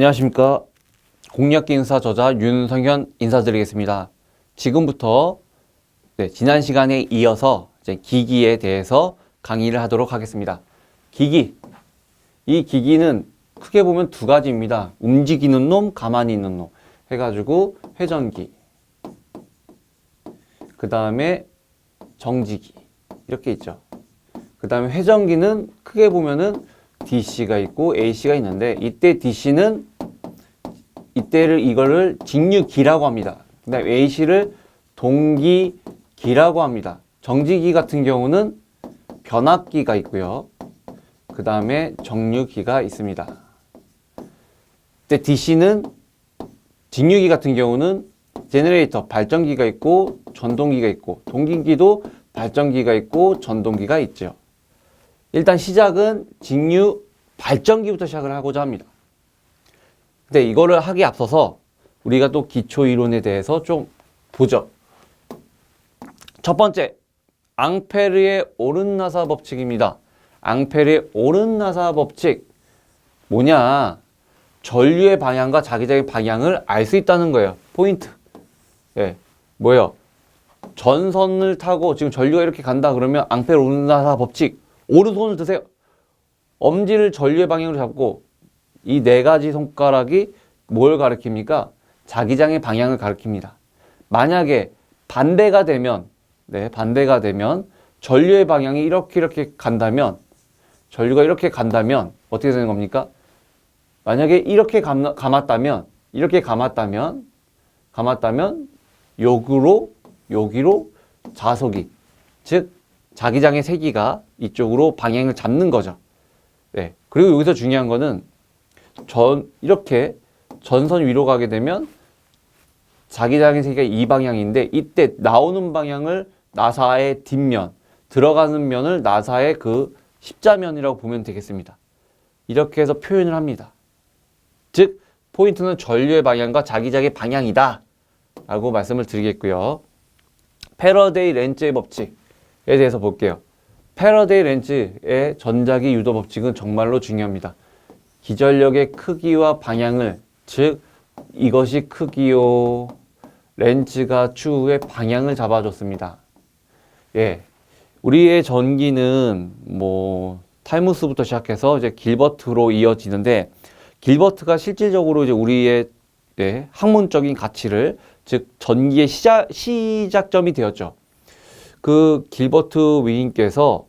안녕하십니까. 공략기 인사 저자 윤성현 인사드리겠습니다. 지금부터 지난 시간에 이어서 이제 기기에 대해서 강의를 하도록 하겠습니다. 기기. 이 기기는 크게 보면 두 가지입니다. 움직이는 놈, 가만히 있는 놈 해가지고 회전기, 그 다음에 정지기 이렇게 있죠. 그 다음에 회전기는 크게 보면은 DC가 있고 AC가 있는데, 이때 DC는 이거를 직류기라고 합니다. 그 다음에 AC를 동기기라고 합니다. 정지기 같은 경우는 변압기가 있고요. 그 다음에 정류기가 있습니다. 근데 DC는 직류기 같은 경우는 제너레이터, 발전기가 있고 전동기가 있고, 동기기도 발전기가 있고 전동기가 있죠. 일단 시작은 직류 발전기부터 시작을 하고자 합니다. 근데 이거를 하기에 앞서서 우리가 또 기초 이론에 대해서 좀 보죠. 첫 번째, 앙페르의 오른나사 법칙입니다. 앙페르의 오른나사 법칙 뭐냐? 전류의 방향과 자기장의 방향을 알 수 있다는 거예요. 포인트. 예, 뭐예요? 전선을 타고 지금 전류가 이렇게 간다 그러면 앙페르 오른나사 법칙, 오른손을 드세요. 엄지를 전류의 방향으로 잡고 이 네 가지 손가락이 뭘 가리킵니까? 자기장의 방향을 가리킵니다. 만약에 반대가 되면, 반대가 되면 전류의 방향이 이렇게 간다면, 전류가 이렇게 간다면 어떻게 되는 겁니까? 만약에 이렇게 감았다면 여기로 자석이, 즉 자기장의 세기가 이쪽으로 방향을 잡는 거죠. 네. 그리고 여기서 중요한 거는 이렇게 전선 위로 가게 되면 자기장의 세기가 이 방향인데, 이때 나오는 방향을 나사의 뒷면, 들어가는 면을 나사의 그 십자면이라고 보면 되겠습니다. 이렇게 해서 표현을 합니다. 즉 포인트는 전류의 방향과 자기장의 방향이다 라고 말씀을 드리겠고요. 패러데이 렌츠의 법칙에 대해서 볼게요. 패러데이 렌츠의 전자기 유도 법칙은 정말로 중요합니다. 기전력의 크기와 방향을, 즉 이것이 크기요, 렌즈가 추후의 방향을 잡아줬습니다. 예, 우리의 전기는 뭐 탈무스부터 시작해서 이제 길버트로 이어지는데, 길버트가 실질적으로 이제 우리의 학문적인 가치를, 즉 전기의 시작점이 되었죠. 그 길버트 위인께서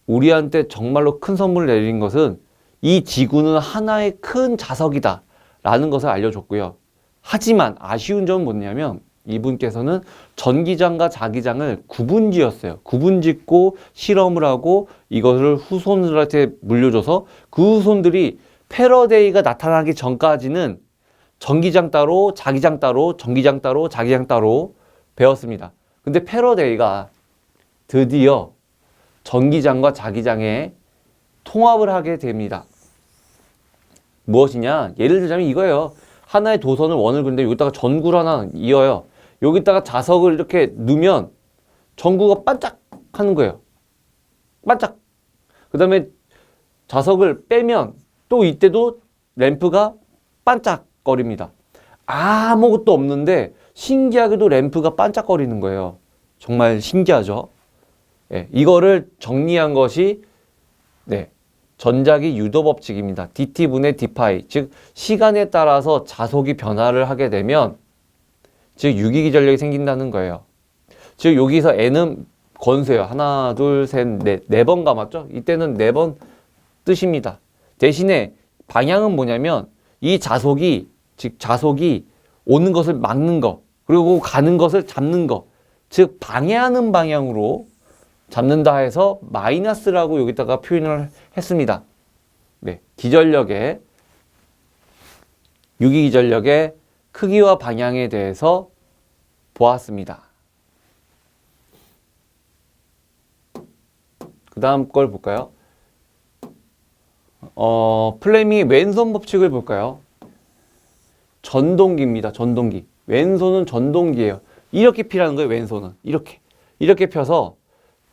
우리한테 정말로 큰 선물을 내린 것은 이 지구는 하나의 큰 자석이다 라는 것을 알려줬고요. 하지만 아쉬운 점은 뭐냐면 이분께서는 전기장과 자기장을 구분지었어요. 구분짓고 실험을 하고 이것을 후손들한테 물려줘서 그 후손들이 패러데이가 나타나기 전까지는 전기장 따로, 자기장 따로, 전기장 따로, 자기장 따로 배웠습니다. 근데 패러데이가 드디어 전기장과 자기장의 통합을 하게 됩니다. 무엇이냐? 예를 들자면 이거예요. 하나의 도선을 원을 그리는데 여기다가 전구를 하나 이어요. 여기다가 자석을 이렇게 넣으면 전구가 반짝 하는 거예요. 반짝. 그 다음에 자석을 빼면 또 이때도 램프가 반짝거립니다. 아무것도 없는데 신기하게도 램프가 반짝거리는 거예요. 정말 신기하죠? 예, 이거를 정리한 것이 전자기 유도 법칙입니다. dt분의 d파이, 즉 시간에 따라서 자속이 변화를 하게 되면 즉 유기기 전력이 생긴다는 거예요. 즉 여기서 n은 건수예요. 하나, 둘, 셋, 넷, 네 번 감았죠? 이때는 4번 뜻입니다. 대신에 방향은 뭐냐면 이 자속이, 즉 자속이 오는 것을 막는 거, 그리고 가는 것을 잡는 거, 즉 방해하는 방향으로 잡는다 해서 마이너스라고 여기다가 표현을 했습니다. 기전력의, 유기기전력의 크기와 방향에 대해서 보았습니다. 그 다음 걸 볼까요? 플레밍의 왼손 법칙을 볼까요? 전동기입니다. 전동기. 왼손은 전동기예요. 이렇게 피라는 거예요. 왼손은 이렇게 펴서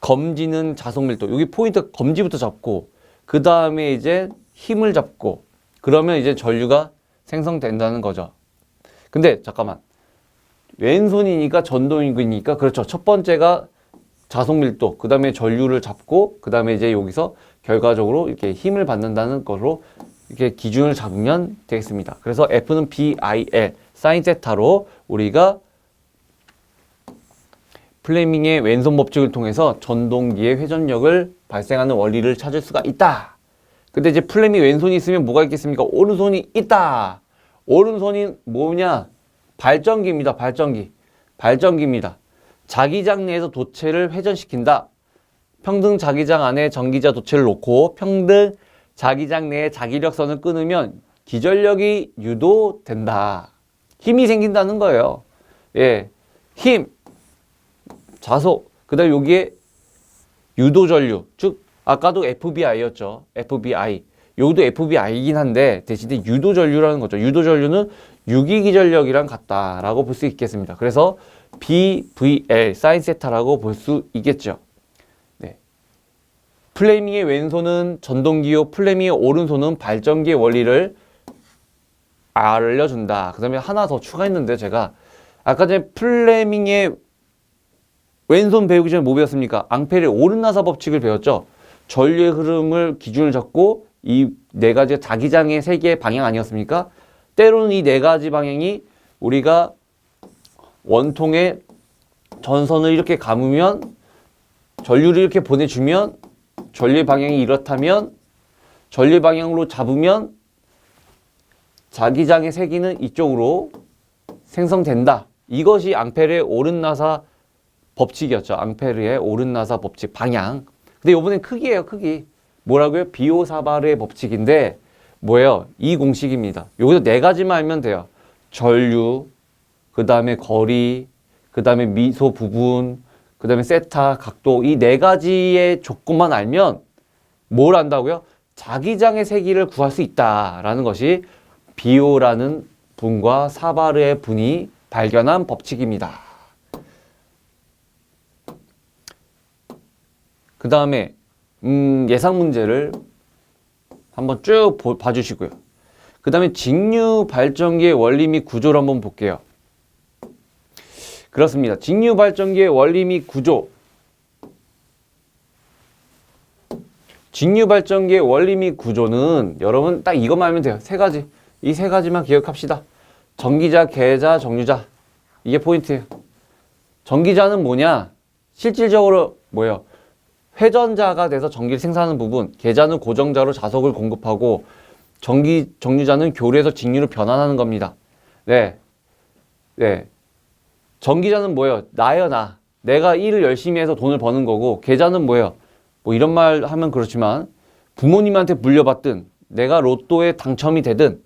검지는 자석 밀도, 여기 포인트 검지부터 잡고 그 다음에 이제 힘을 잡고 그러면 이제 전류가 생성된다는 거죠. 근데 잠깐만. 왼손이니까 전동이니까 그렇죠. 첫 번째가 자속 밀도, 그 다음에 전류를 잡고, 그 다음에 이제 여기서 결과적으로 이렇게 힘을 받는다는 거로 이렇게 기준을 잡으면 되겠습니다. 그래서 F는 BIL, 사인 세타로 우리가 플레밍의 왼손 법칙을 통해서 전동기의 회전력을 발생하는 원리를 찾을 수가 있다. 근데 이제 플레밍 왼손이 있으면 뭐가 있겠습니까? 오른손이 있다. 오른손이 뭐냐? 발전기입니다. 발전기입니다. 자기장 내에서 도체를 회전시킨다. 평등 자기장 안에 전기자 도체를 놓고 평등 자기장 내에 자기력선을 끊으면 기전력이 유도된다. 힘이 생긴다는 거예요. 예, 힘, 자속, 그 다음에 여기에 유도전류, 즉 아까도 FBI였죠. FBI. 여기도 FBI이긴 한데 대신에 유도전류라는 거죠. 유도전류는 유기기전력이랑 같다라고 볼 수 있겠습니다. 그래서 BVL, 사인 세타라고 볼 수 있겠죠. 네. 플레밍의 왼손은 전동기요, 플레밍의 오른손은 발전기의 원리를 알려준다. 그 다음에 하나 더 추가했는데 제가 아까 전에 플레밍의 왼손 배우기 전에 뭐 배웠습니까? 앙페르의 오른나사 법칙을 배웠죠. 전류의 흐름을 기준을 잡고 이 네 가지 자기장의 세 개의 방향 아니었습니까? 때로는 이 네 가지 방향이 우리가 원통에 전선을 이렇게 감으면 전류를 이렇게 보내주면 전류의 방향이 이렇다면 전류의 방향으로 잡으면 자기장의 세기는 이쪽으로 생성된다. 이것이 앙페르의 오른나사 법칙이었죠. 앙페르의 오른나사 법칙 방향. 근데 이번엔 크기예요. 크기. 뭐라고요? 비오사바르의 법칙인데 뭐예요? 이 공식입니다. 여기서 네 가지만 알면 돼요. 전류, 그 다음에 거리, 그 다음에 미소 부분, 그 다음에 세타, 각도, 이 네 가지의 조건만 알면 뭘 안다고요? 자기장의 세기를 구할 수 있다라는 것이 비오라는 분과 사바르의 분이 발견한 법칙입니다. 그 다음에 예상 문제를 한번 쭉 봐주시고요. 그 다음에 직류 발전기의 원리 및 구조를 한번 볼게요. 그렇습니다. 직류 발전기의 원리 및 구조. 직류 발전기의 원리 및 구조는 여러분 딱 이것만 알면 돼요. 세 가지. 이 세 가지만 기억합시다. 전기자, 계자, 정류자. 이게 포인트예요. 전기자는 뭐냐? 실질적으로 뭐예요? 회전자가 돼서 전기를 생산하는 부분. 계자는 고정자로 자석을 공급하고 정류자는 교류해서 직류로 변환하는 겁니다. 네. 네. 전기자는 뭐예요? 나예요, 나. 내가 일을 열심히 해서 돈을 버는 거고, 계좌는 뭐예요? 뭐 이런 말 하면 그렇지만, 부모님한테 물려받든, 내가 로또에 당첨이 되든,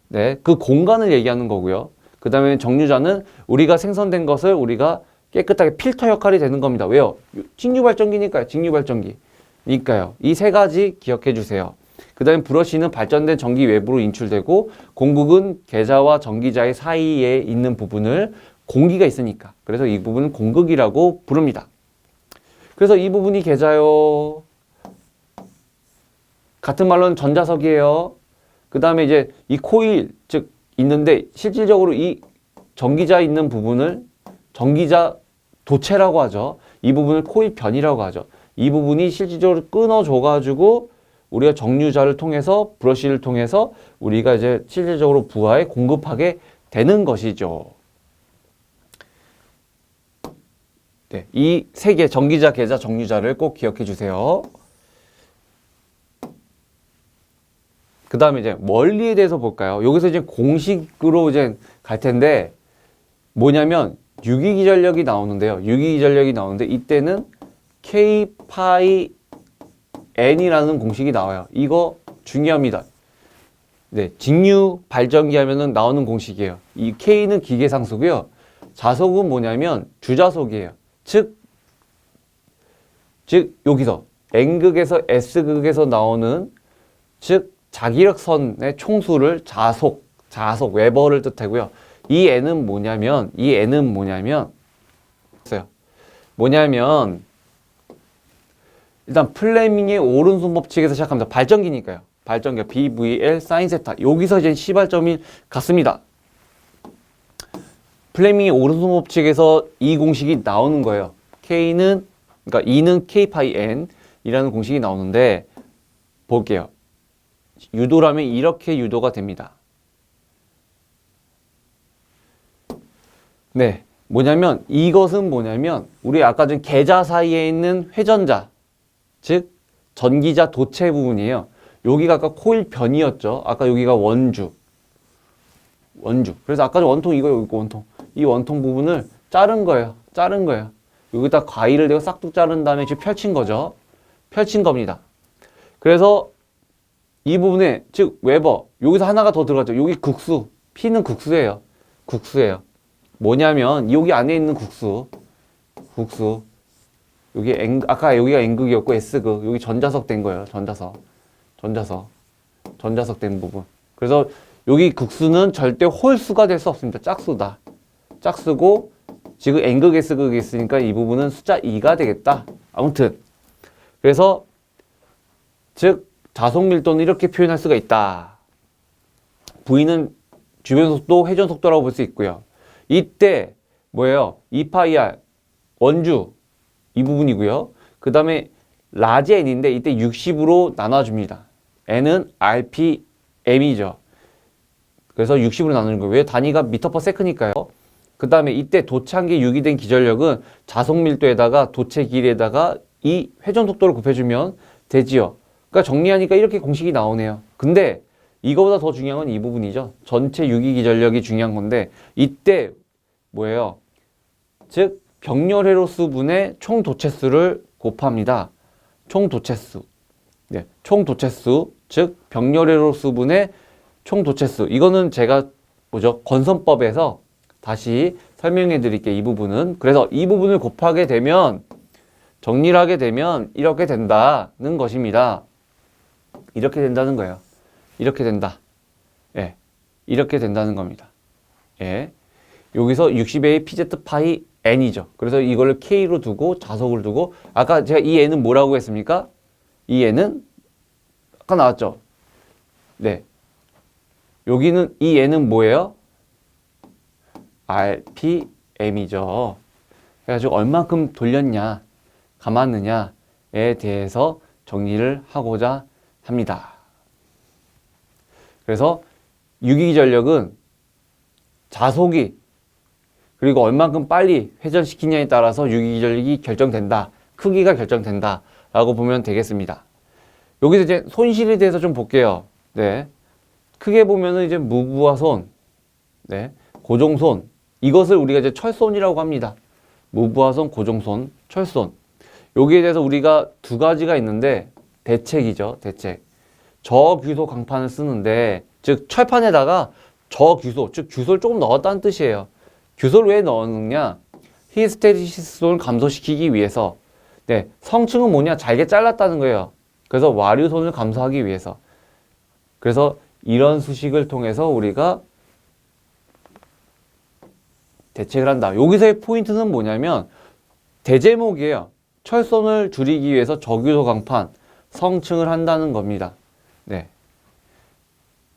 네, 그 공간을 얘기하는 거고요. 그 다음에 정류자는 우리가 생성된 것을 우리가 깨끗하게 필터 역할이 되는 겁니다. 왜요? 직류발전기니까요. 직류발전기니까요. 이 세 가지 기억해 주세요. 그 다음에 브러쉬는 발전된 전기 외부로 인출되고, 공극은 계자와 전기자의 사이에 있는 부분을 공기가 있으니까. 그래서 이 부분은 공극이라고 부릅니다. 그래서 이 부분이 계자요. 같은 말로는 전자석이에요. 그 다음에 이제 이 코일, 즉, 있는데, 실질적으로 이 전기자 있는 부분을 전기자 도체라고 하죠. 이 부분을 코일 변이라고 하죠. 이 부분이 실질적으로 끊어줘가지고, 우리가 정류자를 통해서, 브러쉬를 통해서, 우리가 이제 실질적으로 부하에 공급하게 되는 것이죠. 네, 이 세 개, 전기자, 계자, 정류자를 꼭 기억해 주세요. 그 다음에 이제 원리에 대해서 볼까요? 여기서 이제 공식으로 이제 갈 텐데, 뭐냐면, 유기기전력이 나오는데요. 유기기전력이 나오는데, 이때는 K 파이 N이라는 공식이 나와요. 이거 중요합니다. 네, 직류 발전기 하면은 나오는 공식이에요. 이 K는 기계상수고요. 자속은 뭐냐면 주자속이에요. 즉 여기서 N극에서 S극에서 나오는 즉 자기력선의 총수를 자속 웨버를 뜻하고요. 이 N은 뭐냐면 일단 플레밍의 오른손 법칙에서 시작합니다. 발전기니까요. 발전기가 BVL 사인 세타. 여기서 이제 시발점이 같습니다. 플레밍의 오른손 법칙에서 이 공식이 나오는 거예요. K는, 그러니까 E는 K 파이 N 이라는 공식이 나오는데, 볼게요. 유도라면 이렇게 유도가 됩니다. 네. 뭐냐면, 이것은 뭐냐면, 우리 아까 전 계자 사이에 있는 회전자, 즉, 전기자 도체 부분이에요. 여기가 아까 코일 변이었죠. 아까 여기가 원주. 그래서 아까 원통 이거, 여기 원통. 이 원통 부분을 자른 거예요. 여기다 가위를 내가 싹둑 자른 다음에 지금 펼친 거죠. 펼친 겁니다. 그래서 이 부분에, 즉, 웨버. 여기서 하나가 더 들어갔죠. 여기 국수. P는 국수예요. 뭐냐면, 여기 안에 있는 국수. 여기 아까 여기가 N극이었고 S극. 여기 전자석 된 거예요. 전자석 된 부분. 그래서 여기 국수는 절대 홀수가 될 수 없습니다. 짝수고 지금 N극 S극이 있으니까 이 부분은 숫자 2가 되겠다. 아무튼 그래서 즉 자속 밀도는 이렇게 표현할 수가 있다. V는 주변 속도, 회전 속도라고 볼 수 있고요. 이때 뭐예요? 2파이R 원주 이 부분이고요. 그 다음에 라지 n인데 이때 60으로 나눠줍니다. n은 rpm이죠. 그래서 60으로 나누는 거예요. 왜? 단위가 미터 퍼 세크니까요. 그 다음에 이때 도체한계 6이 된 기전력은 자속 밀도에다가 도체 길이에다가 이 회전 속도를 곱해주면 되지요. 그러니까 정리하니까 이렇게 공식이 나오네요. 근데 이거보다 더 중요한 건 이 부분이죠. 전체 유기 기전력이 중요한 건데 이때 뭐예요? 즉 병렬회로수 분의 총 도체수를 곱합니다. 총 도체수. 네, 총 도체수, 즉 병렬회로수 분의 총 도체수. 이거는 제가 건선법에서 다시 설명해 드릴게요. 이 부분은. 그래서 이 부분을 곱하게 되면, 정리를 하게 되면 이렇게 된다는 것입니다. 이렇게 된다는 거예요. 이렇게 된다. 예. 이렇게 된다는 겁니다. 예. 여기서 60의 PZ 파이 N이죠. 그래서 이걸 K로 두고 자석을 두고, 아까 제가 이 N은 뭐라고 했습니까? 이 N은 아까 나왔죠. 네. 여기는 이 N은 뭐예요? RPM이죠. 그래가지고 얼만큼 돌렸냐, 감았느냐에 대해서 정리를 하고자 합니다. 그래서 유기전력은 자속이 그리고 얼만큼 빨리 회전시키냐에 따라서 유기전력이 결정된다. 크기가 결정된다. 라고 보면 되겠습니다. 여기서 이제 손실에 대해서 좀 볼게요. 네. 크게 보면은 이제 무브와 손, 네. 고정손. 이것을 우리가 이제 철손이라고 합니다. 무브와 손, 고정손, 철손. 여기에 대해서 우리가 두 가지가 있는데, 대책이죠. 대책. 저규소 강판을 쓰는데, 즉, 철판에다가 저규소, 즉, 규소를 조금 넣었다는 뜻이에요. 규소를 왜 넣었느냐? 히스테리시스손을 감소시키기 위해서. 네, 성층은 뭐냐? 잘게 잘랐다는 거예요. 그래서 와류손을 감소하기 위해서. 그래서 이런 수식을 통해서 우리가 대책을 한다. 여기서의 포인트는 뭐냐면 대제목이에요. 철손을 줄이기 위해서 저규소 강판, 성층을 한다는 겁니다. 네,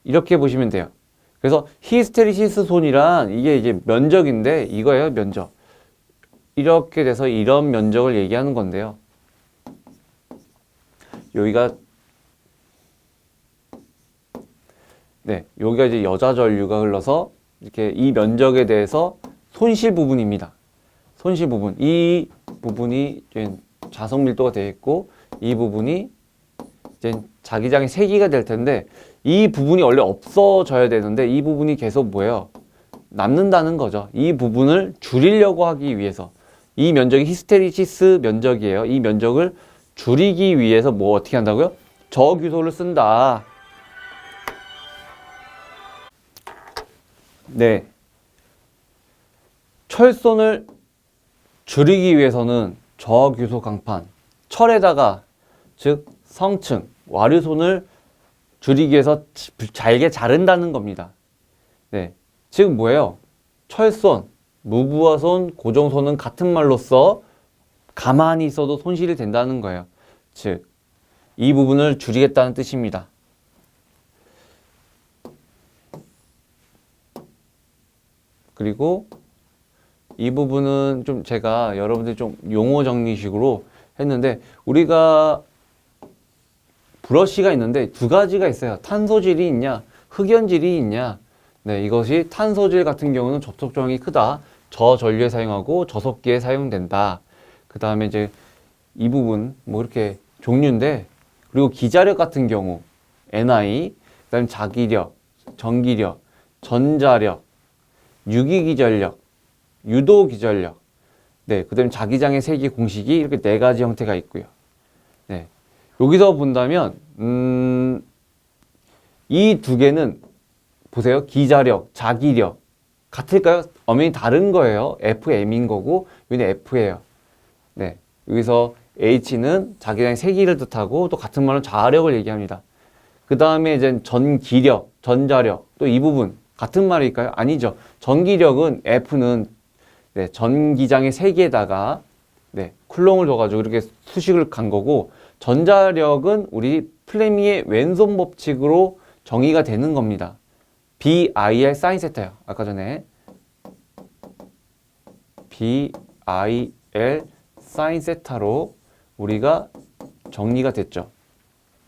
이렇게 보시면 돼요. 그래서 히스테리시스 손이란 이게 이제 면적인데 이거예요, 면적. 이렇게 돼서 이런 면적을 얘기하는 건데요. 여기가 여기가 이제 여자 전류가 흘러서 이렇게 이 면적에 대해서 손실 부분입니다. 손실 부분. 이 부분이 이제 자석 밀도가 되어 있고 이 부분이 이제 자기장의 세기가 될 텐데 이 부분이 원래 없어져야 되는데 이 부분이 계속 뭐예요? 남는다는 거죠. 이 부분을 줄이려고 하기 위해서 이 면적이 히스테리시스 면적이에요. 이 면적을 줄이기 위해서 뭐 어떻게 한다고요? 저규소를 쓴다. 네. 철손을 줄이기 위해서는 저규소 강판, 철에다가 즉 성층, 와류손을 줄이기 위해서 잘게 자른다는 겁니다. 네, 즉 뭐예요? 철손, 무브와 손, 고정손은 같은 말로써 가만히 있어도 손실이 된다는 거예요. 즉, 이 부분을 줄이겠다는 뜻입니다. 그리고 이 부분은 좀 제가 여러분들 좀 용어 정리식으로 했는데, 우리가 브러쉬가 있는데 두 가지가 있어요. 탄소질이 있냐, 흑연질이 있냐. 네, 이것이 탄소질 같은 경우는 접촉 조항이 크다. 저전류에 사용하고 저속기에 사용된다. 그 다음에 이제 이 부분 뭐 이렇게 종류인데, 그리고 기자력 같은 경우 NI, 그 다음에 자기력, 전기력, 전자력, 유기기전력, 유도기전력, 네, 그 다음에 자기장의 세기 공식이 이렇게 네 가지 형태가 있고요. 네, 여기서 본다면 이 두 개는 보세요. 기자력, 자기력 같을까요? 엄연히 다른 거예요. FM인 거고 여기는 F예요. 네, 여기서 H는 자기장의 세기를 뜻하고 또 같은 말로 자력을 얘기합니다. 그 다음에 이제 전기력, 전자력, 또 이 부분 같은 말일까요? 아니죠. 전기력은 F는 네, 전기장의 세기에다가 네, 쿨롱을 둬가지고 이렇게 수식을 간 거고, 전자력은 우리 플레밍의 왼손 법칙으로 정의가 되는 겁니다. BIL 사인 세타요. 아까 전에 BIL 사인 세타로 우리가 정리가 됐죠.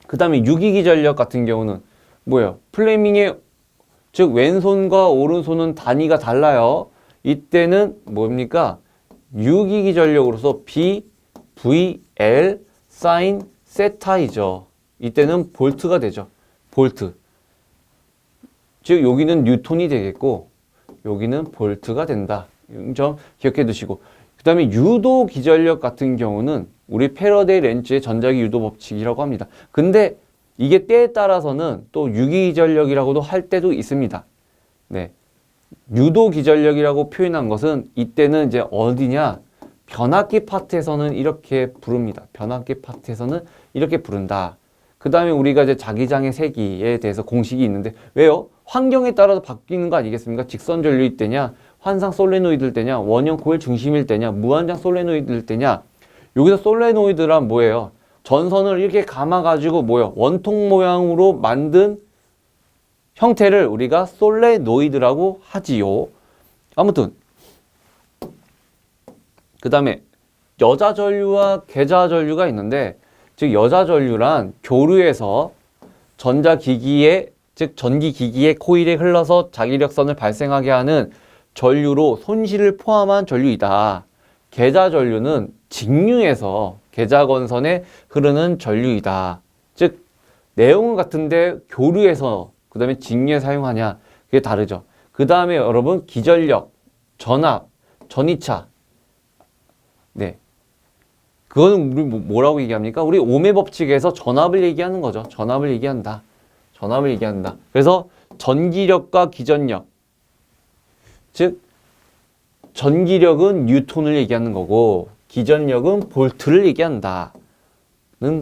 그 다음에 유기기전력 같은 경우는 뭐예요? 플레밍의 즉 왼손과 오른손은 단위가 달라요. 이때는 뭡니까? 유기기전력으로서 BVL 사인 세타이죠. 이때는 볼트가 되죠. 볼트. 즉 여기는 뉴턴이 되겠고 여기는 볼트가 된다. 이 점 기억해 두시고, 그 다음에 유도 기전력 같은 경우는 우리 패러데이 렌즈의 전자기 유도 법칙이라고 합니다. 근데 이게 때에 따라서는 또 유기기전력이라고도 할 때도 있습니다. 네, 유도 기전력이라고 표현한 것은 이때는 이제 어디냐? 변압기 파트에서는 이렇게 부릅니다. 변압기 파트에서는 이렇게 부른다. 그 다음에 우리가 이제 자기장의 세기에 대해서 공식이 있는데, 왜요? 환경에 따라서 바뀌는 거 아니겠습니까? 직선 전류일 때냐, 환상 솔레노이드일 때냐, 원형 코일 중심일 때냐, 무한장 솔레노이드일 때냐. 여기서 솔레노이드란 뭐예요? 전선을 이렇게 감아가지고 뭐예요? 원통 모양으로 만든 형태를 우리가 솔레노이드라고 하지요. 아무튼 그 다음에 여자 전류와 계자 전류가 있는데, 즉 여자 전류란 교류에서 전자기기에, 즉 전기기기의 코일에 흘러서 자기력선을 발생하게 하는 전류로 손실을 포함한 전류이다. 계자 전류는 직류에서 계자건선에 흐르는 전류이다. 즉 내용은 같은데 교류에서 그 다음에 직류에 사용하냐, 그게 다르죠. 그 다음에 여러분 기전력, 전압, 전이차. 네, 그거는 우리 뭐라고 얘기합니까? 우리 오메 법칙에서 전압을 얘기하는 거죠. 전압을 얘기한다. 전압을 얘기한다. 그래서 전기력과 기전력, 즉 전기력은 뉴턴을 얘기하는 거고 기전력은 볼트를 얘기한다는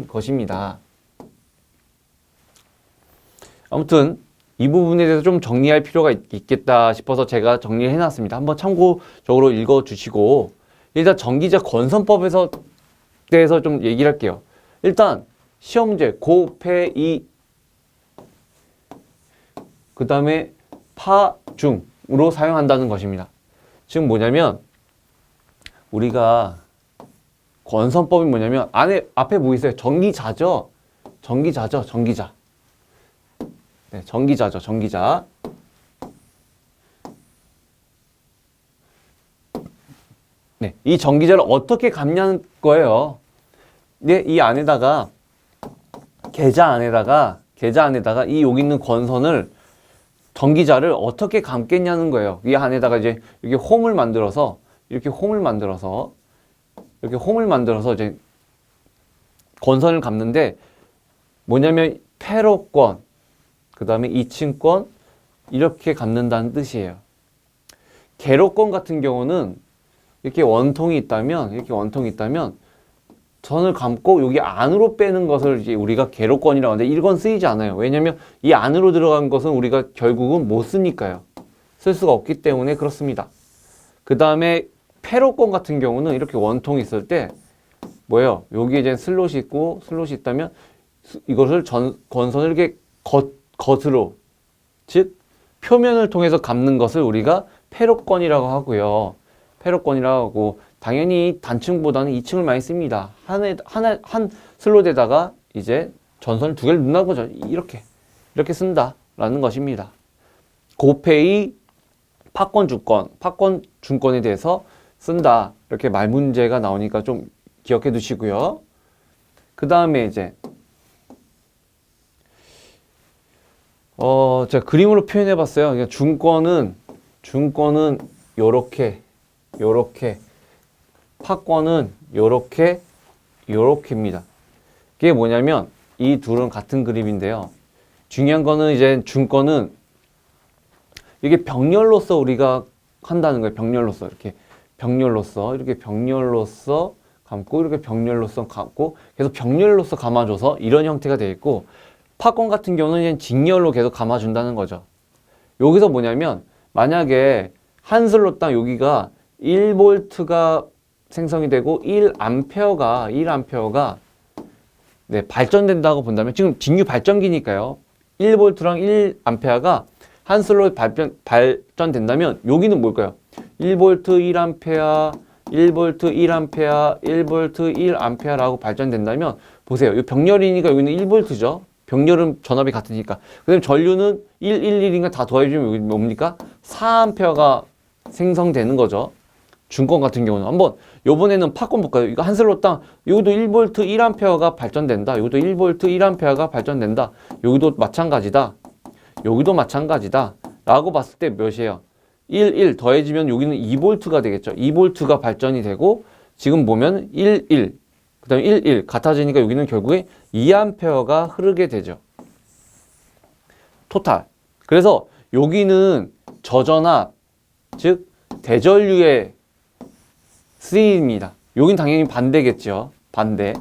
것입니다. 아무튼 이 부분에 대해서 좀 정리할 필요가 있겠다 싶어서 제가 정리를 해놨습니다. 한번 참고적으로 읽어주시고, 일단 전기자 건선법에서 대해서 좀 얘기를 할게요. 일단 시험 문제 고폐이, 그 다음에 파중으로 사용한다는 것입니다. 지금 뭐냐면 우리가 건선법이 뭐냐면 앞에 뭐 있어요? 전기자죠. 전기자죠. 전기자. 네, 전기자죠. 전기자. 네, 이 전기자를 어떻게 감냐는 거예요. 네, 이 안에다가 계자 안에다가 이 여기 있는 건선을, 전기자를 어떻게 감겠냐는 거예요. 이 안에다가 이제 이렇게 홈을 만들어서 이제 건선을 감는데, 뭐냐면 패로권, 그 다음에 2층권 이렇게 감는다는 뜻이에요. 계로권 같은 경우는 이렇게 원통이 있다면 선을 감고 여기 안으로 빼는 것을 이제 우리가 계로권이라고 하는데, 이건 쓰이지 않아요. 왜냐면 이 안으로 들어간 것은 우리가 결국은 못 쓰니까요. 쓸 수가 없기 때문에 그렇습니다. 그 다음에 패로권 같은 경우는 이렇게 원통이 있을 때 뭐예요? 여기 이제 슬롯이 있고, 슬롯이 있다면 이것을 건선을 이렇게 겉으로, 즉 표면을 통해서 감는 것을 우리가 패로권이라고 하고요. 패로권이라고 하고 당연히 단층보다는 2층을 많이 씁니다. 한 슬롯에다가 이제 전선을 두 개를 넣는 거죠. 이렇게 쓴다라는 것입니다. 고페이 파권 준권에 대해서 쓴다. 이렇게 말 문제가 나오니까 좀 기억해 두시고요. 그 다음에 이제 제가 그림으로 표현해 봤어요. 그러니까 준권은 요렇게 파권은 요렇게입니다. 이게 뭐냐면 이 둘은 같은 그림인데요. 중요한 거는 이제 준권은 이게 병렬로서 우리가 한다는 거예요. 병렬로서 이렇게 병렬로서 감고 이렇게 병렬로서 감고 계속 병렬로서 감아줘서 이런 형태가 되어 있고 파권 같은 경우는 직렬로 계속 감아준다는 거죠. 여기서 뭐냐면 만약에 한 슬롯당 여기가 1V가 생성이 되고 1A가 네, 발전된다고 본다면 지금 직류 발전기니까요. 1V랑 1A가 한 슬롯 발전된다면 여기는 뭘까요? 1V 1A, 1V 1A, 1V 1A라고 발전된다면 보세요. 이 병렬이니까 여기는 1V죠. 병렬은 전압이 같으니까. 그 다음에 전류는 111인가 다 더해주면 여기 뭡니까? 4A가 생성되는 거죠. 준권 같은 경우는. 한번 요번에는 파권 볼까요? 이거 한 슬롯당 여기도 1V 1A가 발전된다. 여기도 1V 1A가 발전된다. 여기도 마찬가지다. 여기도 마찬가지다. 라고 봤을 때 몇이에요? 1 더해지면 여기는 2V가 되겠죠. 2V가 발전이 되고 지금 보면 1, 그 다음에 1 같아지니까 여기는 결국에 2A가 흐르게 되죠. 토탈. 그래서 여기는 저전압, 즉 대전류의 쓰임입니다. 여긴 당연히 반대겠죠. 반대.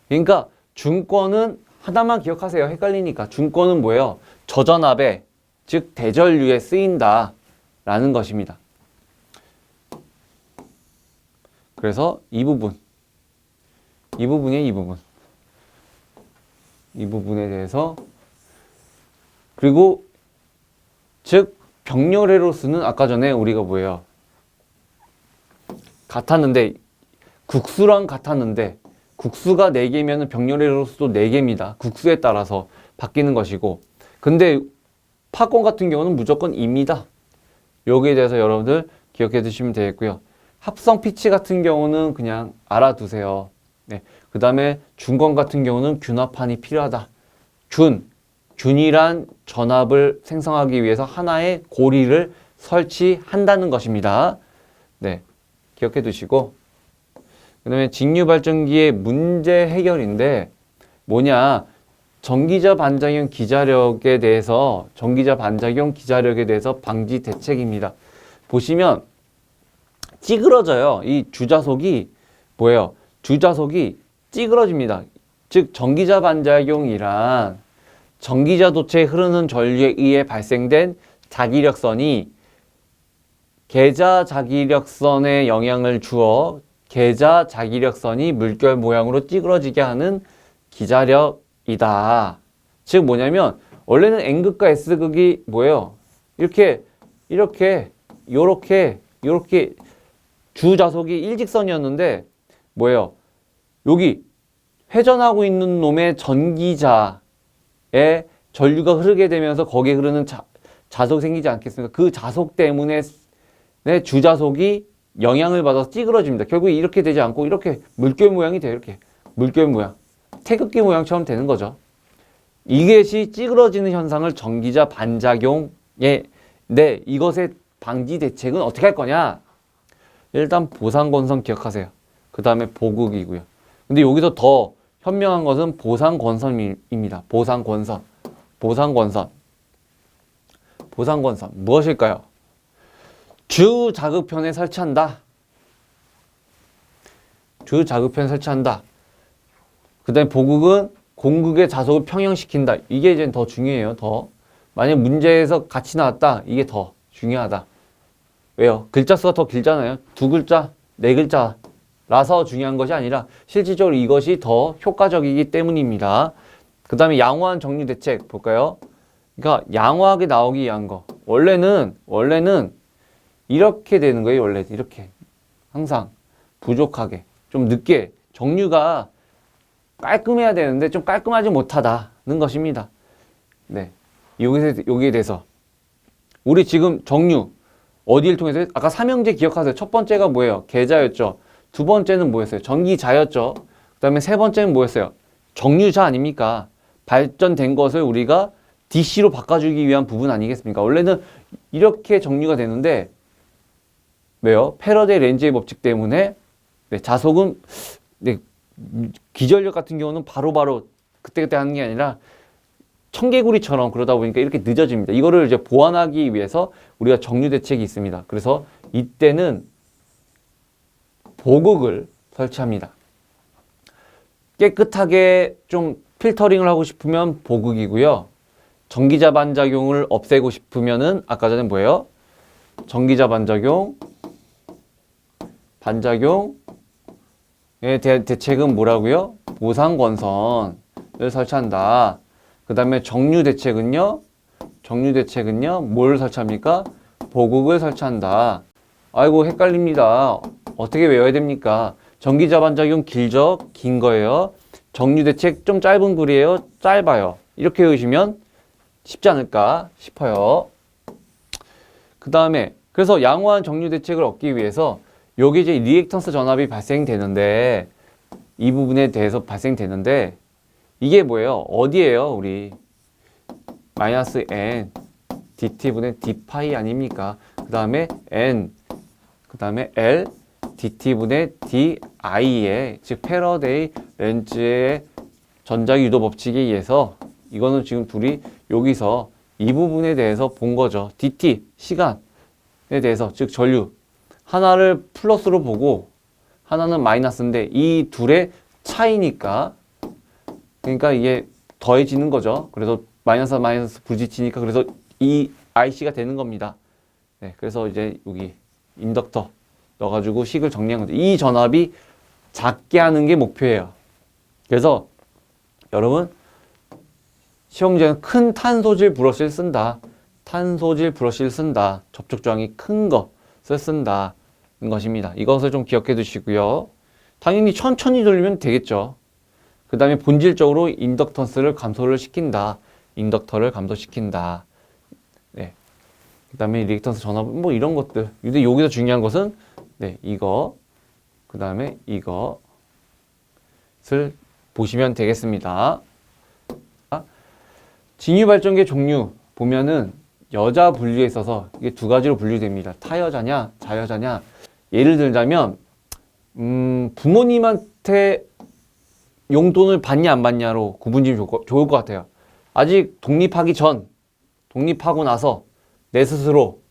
그러니까 준권은 하나만 기억하세요. 헷갈리니까. 준권은 뭐예요? 저전압에, 즉 대전류에 쓰인다 라는 것입니다. 그래서 이 부분에 대해서 그리고 즉 병렬회로서는 아까 전에 우리가 뭐예요? 같았는데 국수랑 같았는데 국수가 4개면 병렬회로서도 4개입니다. 국수에 따라서 바뀌는 것이고 근데 파권 같은 경우는 무조건 2입니다. 여기에 대해서 여러분들 기억해 두시면 되겠고요. 합성 피치 같은 경우는 그냥 알아두세요. 네. 그 다음에 준권 같은 경우는 균합판이 필요하다. 균이란 전압을 생성하기 위해서 하나의 고리를 설치한다는 것입니다. 네. 기억해 두시고 그 다음에 직류발전기의 문제 해결인데 뭐냐 전기자 반작용 기자력에 대해서 방지 대책입니다. 보시면 찌그러져요. 이 주자속이 뭐예요? 주자속이 찌그러집니다. 즉 전기자 반작용이란 전기자 도체에 흐르는 전류에 의해 발생된 자기력선이 계자 자기력선에 영향을 주어 계자 자기력선이 물결 모양으로 찌그러지게 하는 기자력이다. 즉 뭐냐면 원래는 N극과 S극이 뭐예요? 이렇게 주자속이 일직선이었는데 뭐예요? 여기 회전하고 있는 놈의 전기자에 전류가 흐르게 되면서 거기에 흐르는 자속이 생기지 않겠습니까? 그 자속 때문에 주자속이 영향을 받아서 찌그러집니다. 결국 이렇게 되지 않고 이렇게 물결 모양이 돼요. 이렇게 물결 모양. 태극기 모양처럼 되는 거죠. 이것이 찌그러지는 현상을 전기자 반작용에 이것의 방지 대책은 어떻게 할 거냐? 일단 보상건선 기억하세요. 그 다음에 보극이고요. 근데 여기서 더 현명한 것은 보상건선입니다. 보상건선 무엇일까요? 주자극편에 설치한다. 그 다음에 보극은 공극의 자속을 평형시킨다. 이게 이제 더 중요해요. 더. 만약 문제에서 같이 나왔다. 이게 더 중요하다. 왜요? 글자 수가 더 길잖아요. 2글자, 4글자라서 중요한 것이 아니라 실질적으로 이것이 더 효과적이기 때문입니다. 그 다음에 양호한 정류 대책 볼까요? 그러니까 양호하게 나오기 위한 거. 원래는 이렇게 되는 거예요. 원래 이렇게 항상 부족하게 좀 늦게 정류가 깔끔해야 되는데 좀 깔끔하지 못하다는 것입니다. 네, 여기에 대해서 우리 지금 정류 어디를 통해서 아까 삼형제 기억하세요. 첫 번째가 뭐예요? 계자였죠. 두 번째는 뭐였어요? 전기자였죠. 그 다음에 세 번째는 뭐였어요? 정류자 아닙니까? 발전된 것을 우리가 DC로 바꿔주기 위한 부분 아니겠습니까? 원래는 이렇게 정류가 되는데 왜요? 패러데이 렌즈의 법칙 때문에 네, 자석은 네, 기전력 같은 경우는 바로바로 그때그때 하는 게 아니라 청개구리처럼 그러다 보니까 이렇게 늦어집니다. 이거를 이제 보완하기 위해서 우리가 정류 대책이 있습니다. 그래서 이때는 보극을 설치합니다. 깨끗하게 좀 필터링을 하고 싶으면 보극이고요. 전기자 반작용을 없애고 싶으면은 아까 전에 뭐예요? 전기자 반작용의 대책은 뭐라고요? 보상건선을 설치한다. 그 다음에 정류 대책은요? 뭘 설치합니까? 보극을 설치한다. 아이고 헷갈립니다. 어떻게 외워야 됩니까? 전기자 반작용 길죠? 긴 거예요. 정류 대책 좀 짧은 글이에요? 짧아요. 이렇게 외우시면 쉽지 않을까 싶어요. 그 다음에 그래서 양호한 정류 대책을 얻기 위해서 여기 이제 리액턴스 전압이 발생되는데 이 부분에 대해서 발생되는데 이게 뭐예요? 어디예요? 우리 마이너스 n dt분의 d파이 아닙니까? 그 다음에 n 그 다음에 l dt분의 di에 즉 패러데이 렌즈의 전자유도 법칙에 의해서 이거는 지금 둘이 여기서 이 부분에 대해서 본 거죠. dt 시간에 대해서 즉 전류 하나를 플러스로 보고 하나는 마이너스인데 이 둘의 차이니까 그러니까 이게 더해지는 거죠. 그래서 마이너스 부딪히니까 그래서 이 IC가 되는 겁니다. 네, 그래서 이제 여기 인덕터 넣어가지고 식을 정리한 거죠. 이 전압이 작게 하는 게 목표예요. 그래서 여러분 시험 문제는 큰 탄소질 브러쉬를 쓴다. 탄소질 브러쉬를 쓴다. 접촉 저항이 큰 것을 쓴다는 것입니다. 이것을 좀 기억해 두시고요. 당연히 천천히 돌리면 되겠죠. 그 다음에 본질적으로 인덕턴스를 감소를 시킨다. 인덕터를 감소시킨다. 네. 그 다음에 리액턴스 전압, 뭐 이런 것들. 근데 여기서 중요한 것은, 네, 이거. 그 다음에 이것을 보시면 되겠습니다. 징유발전기의 종류 보면은 여자 분류에 있어서 이게 두 가지로 분류됩니다. 타여자냐, 자여자냐. 예를 들자면, 부모님한테 용돈을 받냐 안 받냐로 구분지면 좋을 것 같아요. 아직 독립하기 전, 독립하고 나서 내 스스로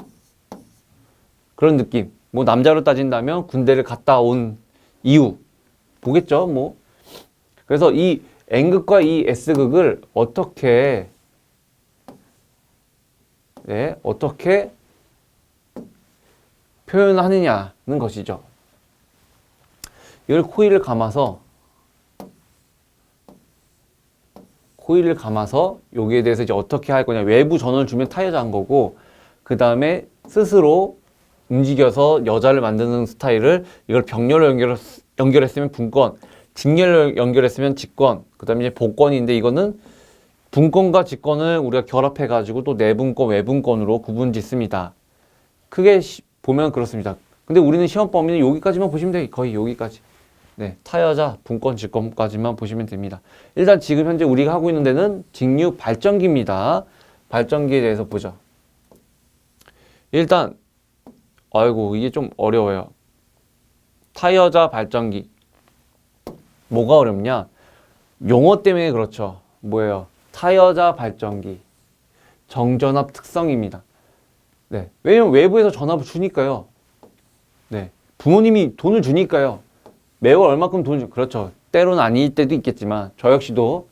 그런 느낌. 뭐 남자로 따진다면 군대를 갔다 온 이유 보겠죠. 뭐 그래서 이 N극과 이 S극을 어떻게 표현하느냐는 것이죠. 이걸 코일을 감아서 여기에 대해서 이제 어떻게 할 거냐. 외부 전원을 주면 타여자한 거고, 그 다음에 스스로 움직여서 여자를 만드는 스타일을 이걸 병렬로 연결했으면 분권, 직렬로 연결했으면 직권, 그 다음에 이제 복권인데 이거는 분권과 직권을 우리가 결합해가지고 또 내분권, 외분권으로 구분짓습니다. 크게 보면 그렇습니다. 근데 우리는 시험 범위는 여기까지만 보시면 돼요. 거의 여기까지. 네, 타여자, 분권, 직권까지만 보시면 됩니다. 일단 지금 현재 우리가 하고 있는 데는 직류 발전기입니다. 발전기에 대해서 보죠. 일단 아이고 이게 좀 어려워요. 타여자 발전기 뭐가 어렵냐? 용어 때문에 그렇죠. 뭐예요? 타여자 발전기 정전압 특성입니다. 네, 왜냐면 외부에서 전압을 주니까요. 네, 부모님이 돈을 주니까요. 매월 얼마큼 돈을 주 그렇죠. 때로는 아닐 때도 있겠지만 저 역시도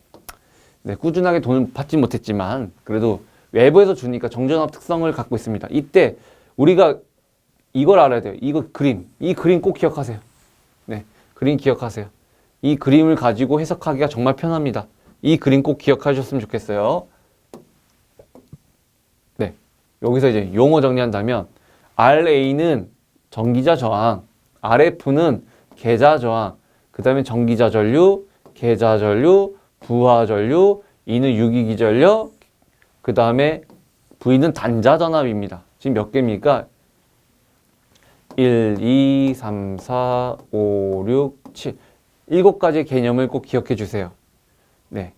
네, 꾸준하게 돈을 받지 못했지만 그래도 외부에서 주니까 정전압 특성을 갖고 있습니다. 이때 우리가 이걸 알아야 돼요. 이거 그림, 이 그림 꼭 기억하세요. 네, 그림 기억하세요. 이 그림을 가지고 해석하기가 정말 편합니다. 이 그림 꼭 기억하셨으면 좋겠어요. 네, 여기서 이제 용어 정리한다면 RA는 전기자 저항, RF는 계자 저항, 그 다음에 전기자 전류, 계자 전류, 부하 전류, E는 유기기 전력, 그 다음에 V는 단자 전압입니다. 지금 몇 개입니까? 1, 2, 3, 4, 5, 6, 7. 7가지의 개념을 꼭 기억해 주세요. 네.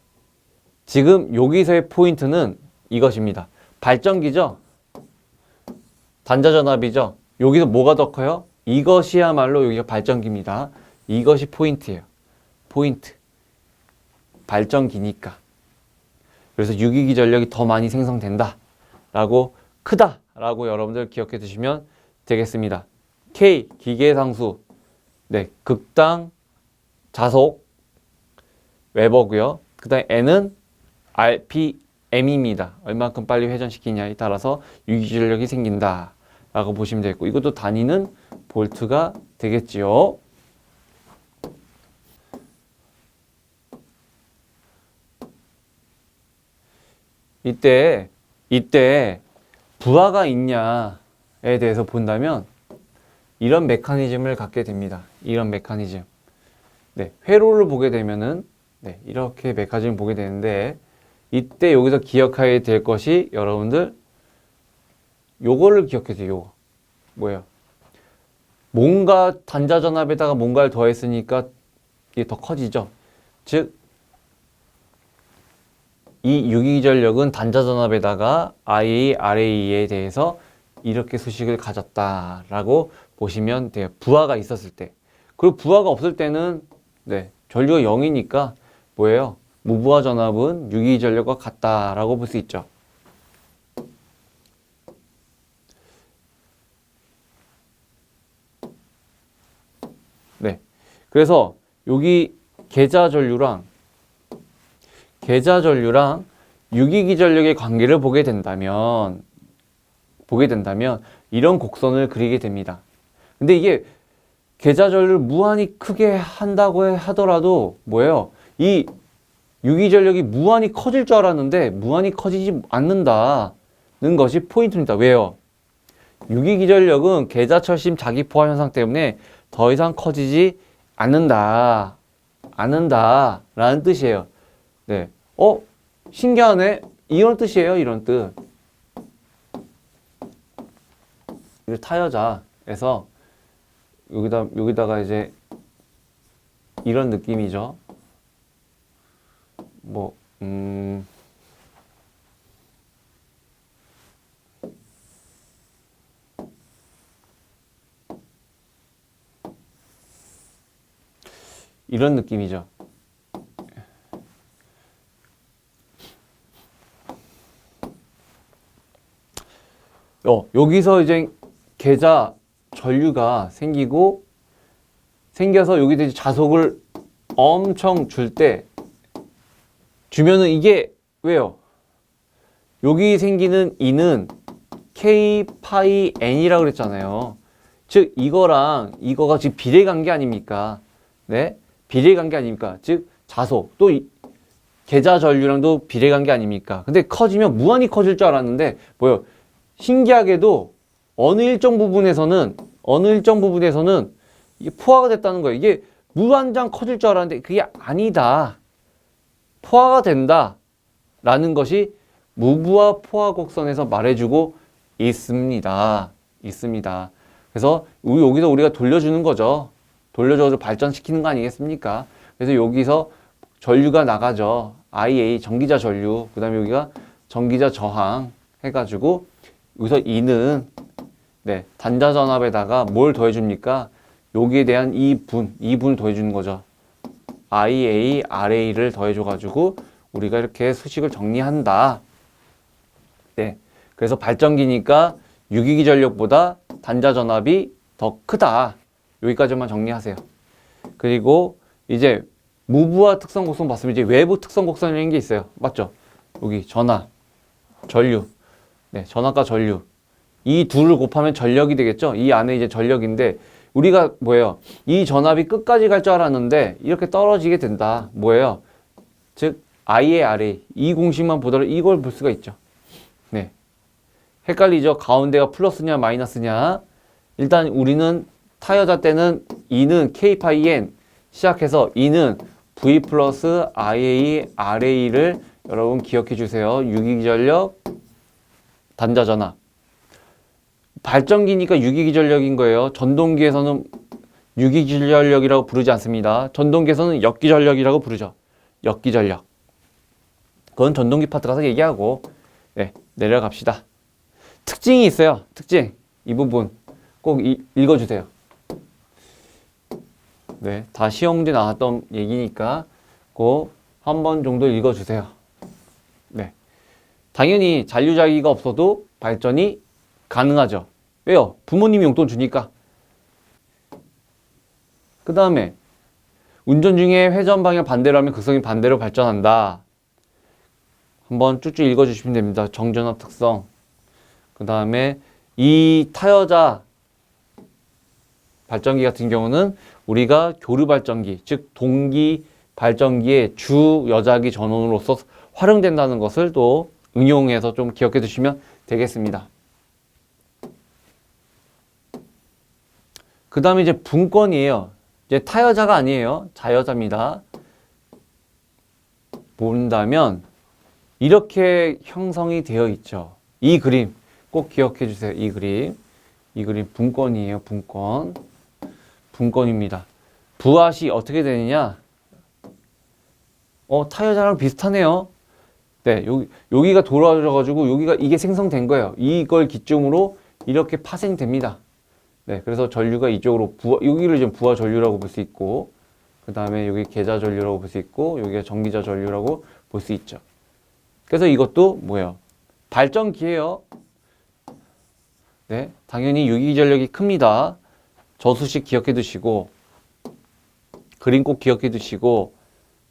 지금 여기서의 포인트는 이것입니다. 발전기죠? 단자 전압이죠? 여기서 뭐가 더 커요? 이것이야말로 여기가 발전기입니다. 이것이 포인트예요. 포인트. 발전기니까. 그래서 유기기 전력이 더 많이 생성된다. 라고 크다. 라고 여러분들 기억해 두시면 되겠습니다. K, 기계상수. 네, 극당, 자속, 웨버고요. 그 다음에 N은 RPM입니다. 얼만큼 빨리 회전시키냐에 따라서 유기기 전력이 생긴다. 라고 보시면 되겠고, 이것도 단위는 볼트가 되겠지요. 이때 부하가 있냐에 대해서 본다면 이런 메커니즘을 갖게 됩니다. 이런 메커니즘. 네, 회로를 보게 되면은 네, 이렇게 메커니즘을 보게 되는데 이때 여기서 기억해야 될 것이 여러분들 요거를 기억해주세요. 요거. 뭐예요? 뭔가 단자 전압에다가 뭔가를 더했으니까 이게 더 커지죠. 즉 이 유기기 전력은 단자 전압에다가 IA, RA에 대해서 이렇게 수식을 가졌다라고 보시면 돼요. 부하가 있었을 때. 그리고 부하가 없을 때는 네, 전류가 0이니까 뭐예요? 무부하 전압은 유기기 전력과 같다라고 볼 수 있죠. 네. 그래서 여기 계자 전류랑 유기기 전력의 관계를 보게 된다면 이런 곡선을 그리게 됩니다. 근데 이게 계자 전류를 무한히 크게 한다고 하더라도 뭐예요? 이 유기기 전력이 무한히 커질 줄 알았는데 무한히 커지지 않는다는 것이 포인트입니다. 왜요? 유기기 전력은 계자 철심 자기 포화 현상 때문에 더 이상 커지지 않는다라는 뜻이에요. 네. 신기하네. 이런 뜻이에요. 이런 뜻. 이를 타여자에서 여기다가 이제 이런 느낌이죠. 이런 느낌이죠. 여기서 이제 계자 전류가 생겨서 여기다 이제 자속을 엄청 주면은 이게 왜요? 여기 생기는 E는 K 파이 N이라고 그랬잖아요. 즉 이거랑 이거가 지금 비례관계 아닙니까? 네, 비례관계 아닙니까? 즉 자속 또 계자 전류랑도 비례관계 아닙니까? 근데 커지면 무한히 커질 줄 알았는데 뭐요? 신기하게도 어느 일정 부분에서는 이게 포화가 됐다는 거예요. 이게 무한장 커질 줄 알았는데 그게 아니다. 포화가 된다. 라는 것이 무부하 포화 곡선에서 말해주고 있습니다. 그래서 여기서 우리가 돌려주는 거죠. 돌려줘서 발전시키는 거 아니겠습니까? 그래서 여기서 전류가 나가죠. IA, 전기자 전류. 그 다음에 여기가 전기자 저항 해가지고 여기서 E는 네, 단자 전압에다가 뭘 더해줍니까? 여기에 대한 2분을 더해주는 거죠. IA, RA를 더해줘가지고 우리가 이렇게 수식을 정리한다. 네, 그래서 발전기니까 유기기 전력보다 단자 전압이 더 크다. 여기까지만 정리하세요. 그리고 이제 무부하 특성 곡선 봤으면 이제 외부 특성 곡선이라는 게 있어요. 맞죠? 여기 전압, 전류. 네, 전압과 전류. 이 둘을 곱하면 전력이 되겠죠? 이 안에 이제 전력인데, 우리가 뭐예요? 이 전압이 끝까지 갈 줄 알았는데, 이렇게 떨어지게 된다. 뭐예요? 즉, IA, RA. 이 공식만 보더라도 이걸 볼 수가 있죠. 네. 헷갈리죠? 가운데가 플러스냐 마이너스냐. 일단 우리는 타여자 때는 E는 K파이 N 시작해서 E는 V 플러스 IA RA를 여러분 기억해 주세요. 유기기전력, 단자전압. 발전기니까 유기기전력인 거예요. 전동기에서는 유기기전력이라고 부르지 않습니다. 전동기에서는 역기전력이라고 부르죠. 역기전력. 그건 전동기 파트 가서 얘기하고, 네, 내려갑시다. 특징이 있어요. 특징. 이 부분 꼭 읽어주세요. 네, 다 시험 문제 나왔던 얘기니까 꼭 한 번 정도 읽어주세요. 네, 당연히 잔류자기가 없어도 발전이 가능하죠. 왜요? 부모님이 용돈 주니까. 그 다음에 운전 중에 회전 방향 반대로 하면 극성이 반대로 발전한다. 한번 쭉쭉 읽어주시면 됩니다. 정전압 특성. 그 다음에 이 타여자 발전기 같은 경우는 우리가 교류 발전기, 즉 동기 발전기의 주 여자기 전원으로서 활용된다는 것을 또 응용해서 좀 기억해 두시면 되겠습니다. 그 다음에 이제 분권이에요. 이제 타여자가 아니에요. 자여자입니다. 본다면 이렇게 형성이 되어 있죠. 이 그림 꼭 기억해 주세요. 이 그림 분권이에요. 분권입니다. 부하시 어떻게 되느냐? 타여자랑 비슷하네요. 네, 여기가 돌아가지고 여기가 이게 생성된 거예요. 이걸 기점으로 이렇게 파생됩니다. 네, 그래서 전류가 이쪽으로 여기를 좀 부하 전류라고 볼 수 있고, 그 다음에 여기 계자 전류라고 볼 수 있고, 여기가 전기자 전류라고 볼 수 있죠. 그래서 이것도 뭐예요? 발전기예요. 네, 당연히 유기전력이 큽니다. 저수식 기억해 두시고, 그림 꼭 기억해 두시고,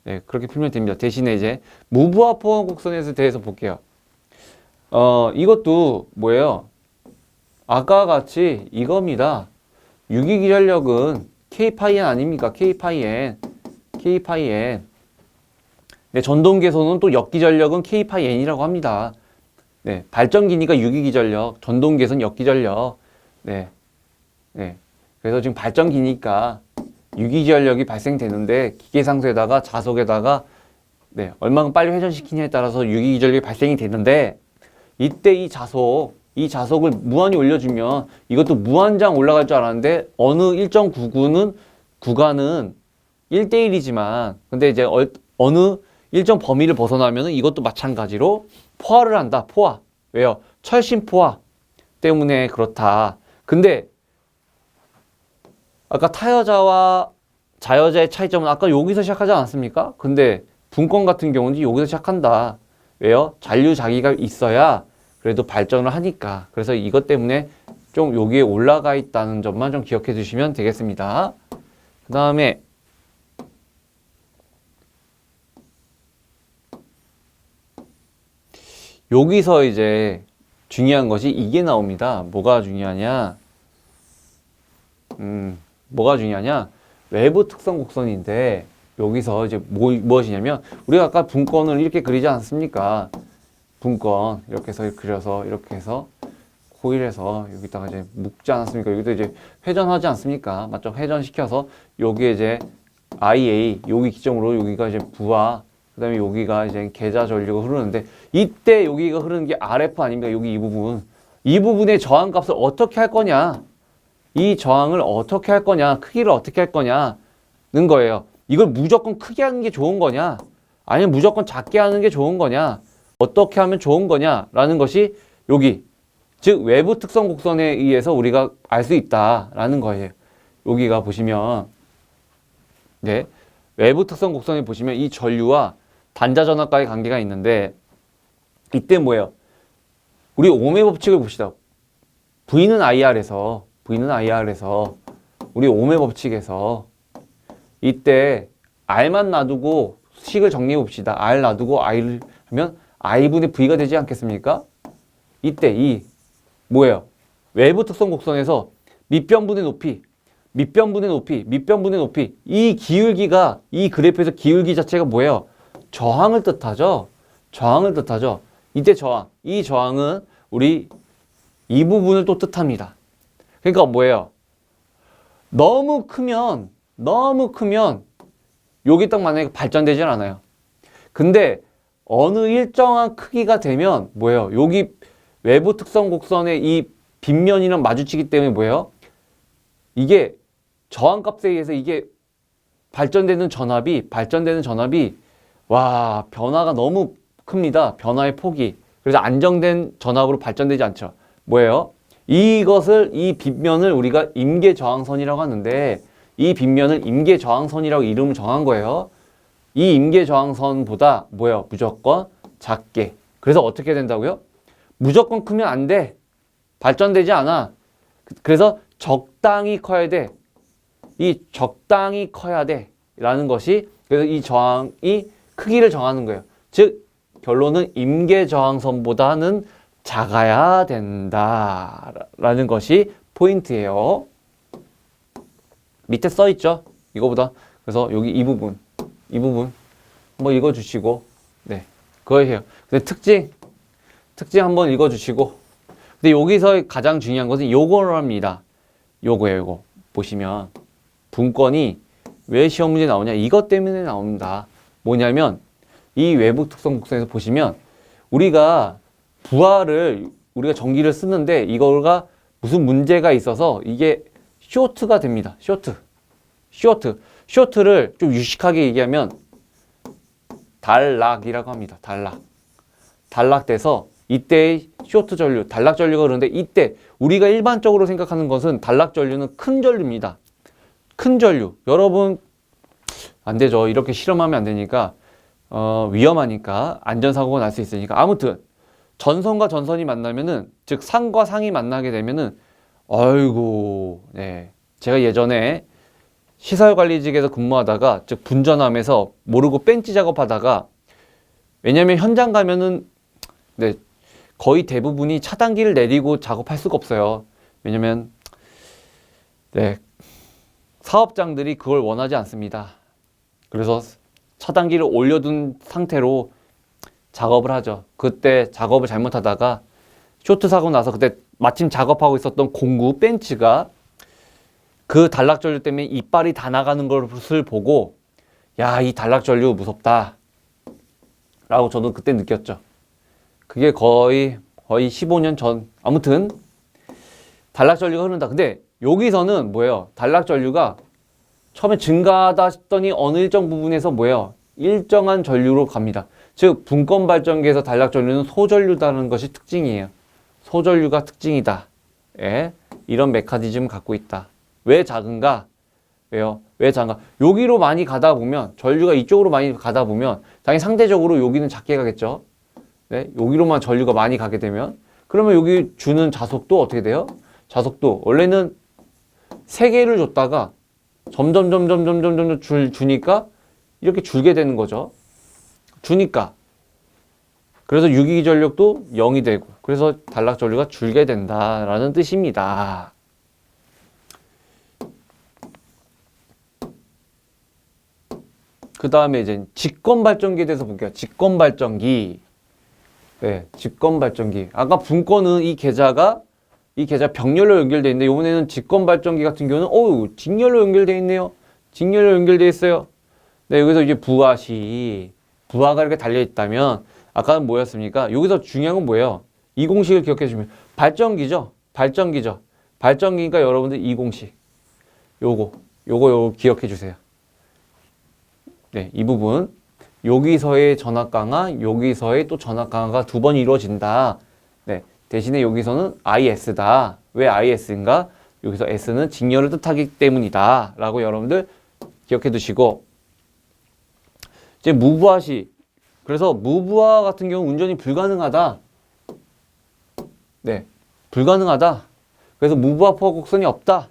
네, 그렇게 풀면 됩니다. 대신에 이제 무부하 포원 곡선에 대해서 볼게요. 이것도 뭐예요? 아까 같이 이겁니다. 유기기전력은 K파이 N 아닙니까? K파이 N. 네, 전동기에서는 또 역기전력은 K파이 N이라고 합니다. 네, 발전기니까 유기기전력, 전동기에서는 역기전력. 네. 그래서 지금 발전기니까 유기전력이 발생되는데 기계상수에다가 자석에다가 네, 얼마큼 빨리 회전시키냐에 따라서 유기기전력이 발생이 되는데 이때 이 자석을 무한히 올려주면 이것도 무한장 올라갈 줄 알았는데 어느 일정 구간은 1대1이지만 근데 이제 어느 일정 범위를 벗어나면 이것도 마찬가지로 포화를 한다. 포화. 왜요? 철심 포화 때문에 그렇다. 근데 아까 타여자와 자여자의 차이점은 아까 여기서 시작하지 않았습니까? 근데 분권 같은 경우는 여기서 시작한다. 왜요? 잔류자기가 있어야 그래도 발전을 하니까. 그래서 이것 때문에 좀 여기에 올라가 있다는 점만 좀 기억해 주시면 되겠습니다. 그 다음에 여기서 이제 중요한 것이 이게 나옵니다. 뭐가 중요하냐? 외부 특성 곡선인데 여기서 이제 무엇이냐면 우리가 아까 분권을 이렇게 그리지 않습니까? 분권 이렇게 해서 그려서 이렇게 해서 코일해서 여기다가 이제 묶지 않았습니까? 여기도 이제 회전하지 않습니까? 맞죠? 회전시켜서 여기에 이제 IA 여기 기점으로 여기가 이제 부하 그다음에 여기가 이제 계자 전류가 흐르는데 이때 여기가 흐르는 게 RF 아닙니까? 여기 이 부분의 저항 값을 어떻게 할 거냐? 이 저항을 어떻게 할 거냐? 크기를 어떻게 할 거냐는 거예요. 이걸 무조건 크게 하는 게 좋은 거냐? 아니면 무조건 작게 하는 게 좋은 거냐? 어떻게 하면 좋은 거냐라는 것이 여기 즉 외부 특성 곡선에 의해서 우리가 알 수 있다라는 거예요. 여기가 보시면 네 외부 특성 곡선에 보시면 이 전류와 단자 전압과의 관계가 있는데 이때 뭐예요? 우리 ohm의 법칙을 봅시다. V는 IR에서 우리 ohm의 법칙에서 이때 R만 놔두고 식을 정리해 봅시다. R 놔두고 I를 하면 I분의 V가 되지 않겠습니까? 이때 이 뭐예요? 외부 특성 곡선에서 밑변분의 높이 이 기울기가 이 그래프에서 기울기 자체가 뭐예요? 저항을 뜻하죠. 이때 이 저항은 우리 이 부분을 또 뜻합니다. 그러니까 뭐예요? 너무 크면 여기 딱 만약에 발전되질 않아요. 근데 어느 일정한 크기가 되면 뭐예요? 여기 외부 특성 곡선의 이 빗면이랑 마주치기 때문에 뭐예요? 이게 저항값에 의해서 이게 발전되는 전압이 와, 변화가 너무 큽니다. 변화의 폭이. 그래서 안정된 전압으로 발전되지 않죠. 뭐예요? 이 빗면을 우리가 임계저항선이라고 하는데 이 빗면을 임계저항선이라고 이름을 정한 거예요. 이 임계저항선보다 뭐예요? 무조건 작게. 그래서 어떻게 된다고요? 무조건 크면 안 돼. 발전되지 않아. 그래서 적당히 커야 돼. 이 적당히 커야 돼. 라는 것이 그래서 이 저항이 크기를 정하는 거예요. 즉 결론은 임계저항선보다는 작아야 된다. 라는 것이 포인트예요. 밑에 써 있죠. 이거보다. 그래서 여기 이 부분 한번 읽어주시고 네 그거예요. 근데 특징 한번 읽어주시고 근데 여기서 가장 중요한 것은 요거랍니다. 요거예요. 요거 보시면 분권이 왜 시험 문제 나오냐 이것 때문에 나옵니다. 뭐냐면 이 외부 특성 곡선에서 보시면 우리가 부하를 우리가 전기를 쓰는데 이거가 무슨 문제가 있어서 이게 쇼트가 됩니다. 쇼트를 좀 유식하게 얘기하면 단락이라고 합니다. 단락돼서 이때의 쇼트 전류, 단락 전류가 그런데 이때 우리가 일반적으로 생각하는 것은 단락 전류는 큰 전류입니다. 큰 전류. 여러분 안 되죠. 이렇게 실험하면 안 되니까 위험하니까 안전사고가 날 수 있으니까 아무튼 전선과 전선이 만나면은 즉 상과 상이 만나게 되면은 아이고 네 제가 예전에 시설관리직에서 근무하다가 즉 분전함에서 모르고 벤치 작업하다가 왜냐면 현장 가면은 네 거의 대부분이 차단기를 내리고 작업할 수가 없어요. 왜냐면 네 사업장들이 그걸 원하지 않습니다. 그래서 차단기를 올려둔 상태로 작업을 하죠. 그때 작업을 잘못하다가 쇼트 사고 나서 그때 마침 작업하고 있었던 공구 벤치가 그 단락전류 때문에 이빨이 다 나가는 것을 보고 야, 이 단락전류 무섭다 라고 저는 그때 느꼈죠. 그게 거의 15년 전 아무튼 단락전류가 흐른다. 근데 여기서는 뭐예요? 단락전류가 처음에 증가하다 싶더니 어느 일정 부분에서 뭐예요? 일정한 전류로 갑니다. 즉 분권발전기에서 단락전류는 소전류다는 것이 특징이에요. 소전류가 특징이다. 예, 이런 메커니즘을 갖고 있다. 왜 작은가? 왜요? 왜 작은가? 여기로 많이 가다 보면 전류가 이쪽으로 많이 가다 보면 당연히 상대적으로 여기는 작게 가겠죠. 네, 여기로만 전류가 많이 가게 되면 그러면 여기 주는 자속도 어떻게 돼요? 자속도 원래는 3개를 줬다가 점점 주니까 이렇게 줄게 되는 거죠. 주니까. 그래서 유기 전력도 0이 되고 그래서 단락 전류가 줄게 된다라는 뜻입니다. 그 다음에 이제 직권발전기에 대해서 볼게요. 직권발전기. 네, 직권발전기. 아까 분권은 이 계좌 병렬로 연결되어 있는데 이번에는 직권발전기 같은 경우는 직렬로 연결되어 있네요. 직렬로 연결되어 있어요. 네, 여기서 이제 부하가 이렇게 달려 있다면 아까는 뭐였습니까? 여기서 중요한 건 뭐예요? 이 공식을 기억해 주면 발전기죠. 발전기니까 여러분들 이 공식. 요거 기억해 주세요. 네, 이 부분. 여기서의 전압 강화, 여기서의 또 전압 강화가 2번 이루어진다. 네, 대신에 여기서는 IS다. 왜 IS인가? 여기서 S는 직렬을 뜻하기 때문이다. 라고 여러분들 기억해 두시고 이제 무부하시. 그래서 무부하 같은 경우 운전이 불가능하다. 네, 불가능하다. 그래서 무부하 포화 곡선이 없다.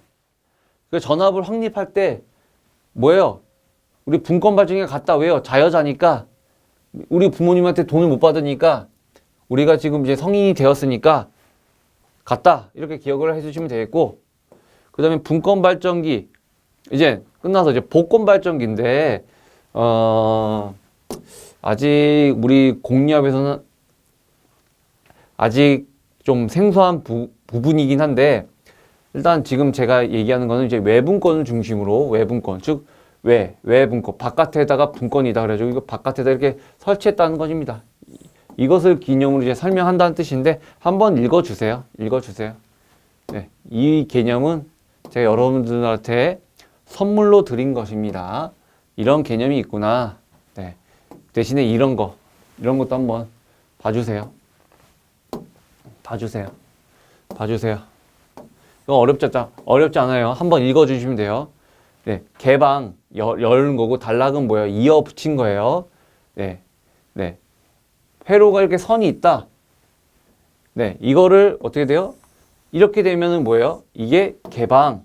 그래서 전압을 확립할 때 뭐예요? 우리 분권 발전기가 같다. 왜요? 자여자니까 우리 부모님한테 돈을 못 받으니까 우리가 지금 이제 성인이 되었으니까 같다. 이렇게 기억을 해주시면 되겠고 그 다음에 분권 발전기 이제 끝나서 이제 복권 발전기인데 아직 우리 공리압에서는 아직 좀 생소한 부분이긴 한데 일단 지금 제가 얘기하는 거는 이제 외분권을 중심으로 외분권, 즉 외분권, 바깥에다가 분권이다 그래가지고 이거 바깥에다 이렇게 설치했다는 것입니다. 이것을 기념으로 이제 설명한다는 뜻인데 한번 읽어주세요. 네, 이 개념은 제가 여러분들한테 선물로 드린 것입니다. 이런 개념이 있구나. 네, 대신에 이런 것도 한번 봐주세요. 이거 어렵지 않아요. 한번 읽어주시면 돼요. 네, 개방 열은 거고 단락은 뭐예요? 이어 붙인 거예요. 네. 회로가 이렇게 선이 있다. 네, 이거를 어떻게 돼요? 이렇게 되면은 뭐예요? 이게 개방.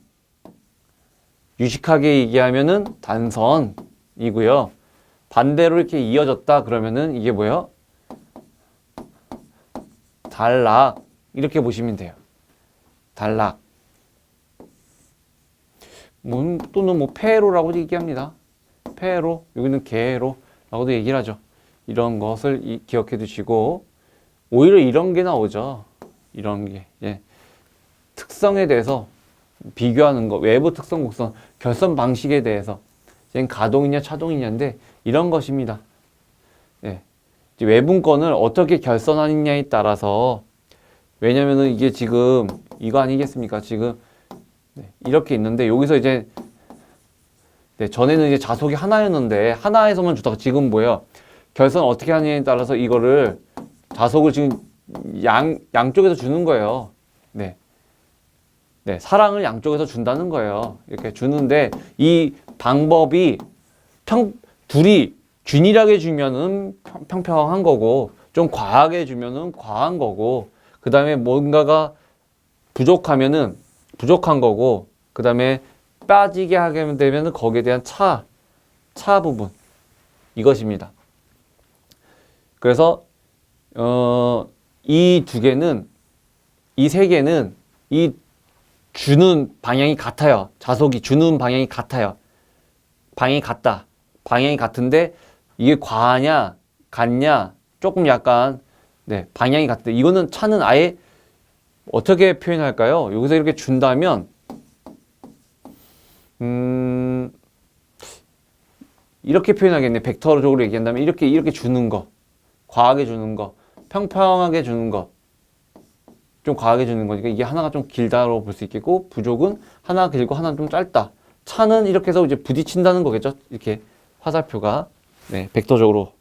유식하게 얘기하면은 단선이고요. 반대로 이렇게 이어졌다 그러면은 이게 뭐예요? 단락. 이렇게 보시면 돼요. 단락. 또는 폐로라고 얘기합니다. 폐로, 여기는 개로라고도 얘기를 하죠. 이런 것을 기억해 두시고 오히려 이런 게 나오죠. 이런 게 특성에 대해서 비교하는 거, 외부 특성, 곡선, 결선 방식에 대해서 가동이냐 차동이냐인데 이런 것입니다. 외분권을 어떻게 결선하느냐에 따라서 왜냐면은 이게 지금 이거 아니겠습니까? 지금 이렇게 있는데 여기서 이제 전에는 이제 자속이 하나였는데 하나에서만 주다가 지금 뭐예요? 결선 어떻게 하느냐에 따라서 이거를 자속을 지금 양쪽에서 주는 거예요. 사랑을 양쪽에서 준다는 거예요. 이렇게 주는데 이 방법이 둘이 균일하게 주면은 평평한 거고 좀 과하게 주면은 과한 거고 그 다음에 뭔가가 부족하면은 부족한 거고 그 다음에 빠지게 하게 되면 거기에 대한 차 부분 이것입니다. 그래서 이 세 개는 이 주는 방향이 같아요. 자속이 주는 방향이 같아요. 방향이 같다. 방향이 같은데 이게 과하냐 같냐 조금 약간 방향이 같다. 이거는 차는 아예 어떻게 표현할까요? 여기서 이렇게 준다면 이렇게 표현하겠네. 벡터적으로 얘기한다면 이렇게 주는 거, 과하게 주는 거, 평평하게 주는 거, 좀 과하게 주는 거니까 이게 하나가 좀 길다고 볼 수 있겠고 부족은 하나 길고 하나 좀 짧다. 차는 이렇게 해서 이제 부딪힌다는 거겠죠. 이렇게 화살표가 벡터적으로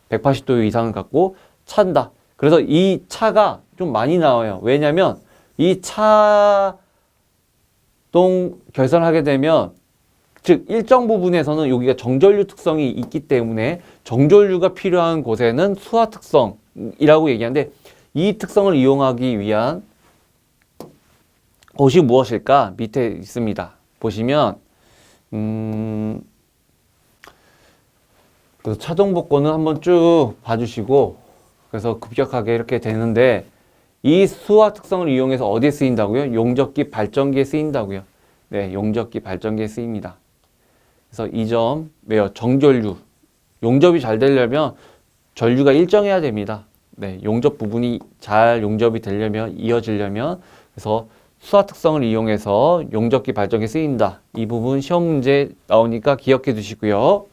180도 이상을 갖고 찬다. 그래서 이 차가 좀 많이 나와요. 왜냐면 이 차동 결선하게 되면 즉 일정 부분에서는 여기가 정전류 특성이 있기 때문에 정전류가 필요한 곳에는 수하 특성이라고 얘기하는데 이 특성을 이용하기 위한 것이 무엇일까? 밑에 있습니다. 보시면 그래서 차동복권은 한번 쭉 봐주시고 그래서 급격하게 이렇게 되는데 이 수화 특성을 이용해서 어디에 쓰인다고요? 용접기 발전기에 쓰인다고요. 용접기 발전기에 쓰입니다. 그래서 이 점 왜요? 정전류 용접이 잘 되려면 전류가 일정해야 됩니다. 용접 부분이 잘 용접이 되려면 이어지려면 그래서 수화 특성을 이용해서 용접기 발전기에 쓰인다. 이 부분 시험 문제 나오니까 기억해 두시고요.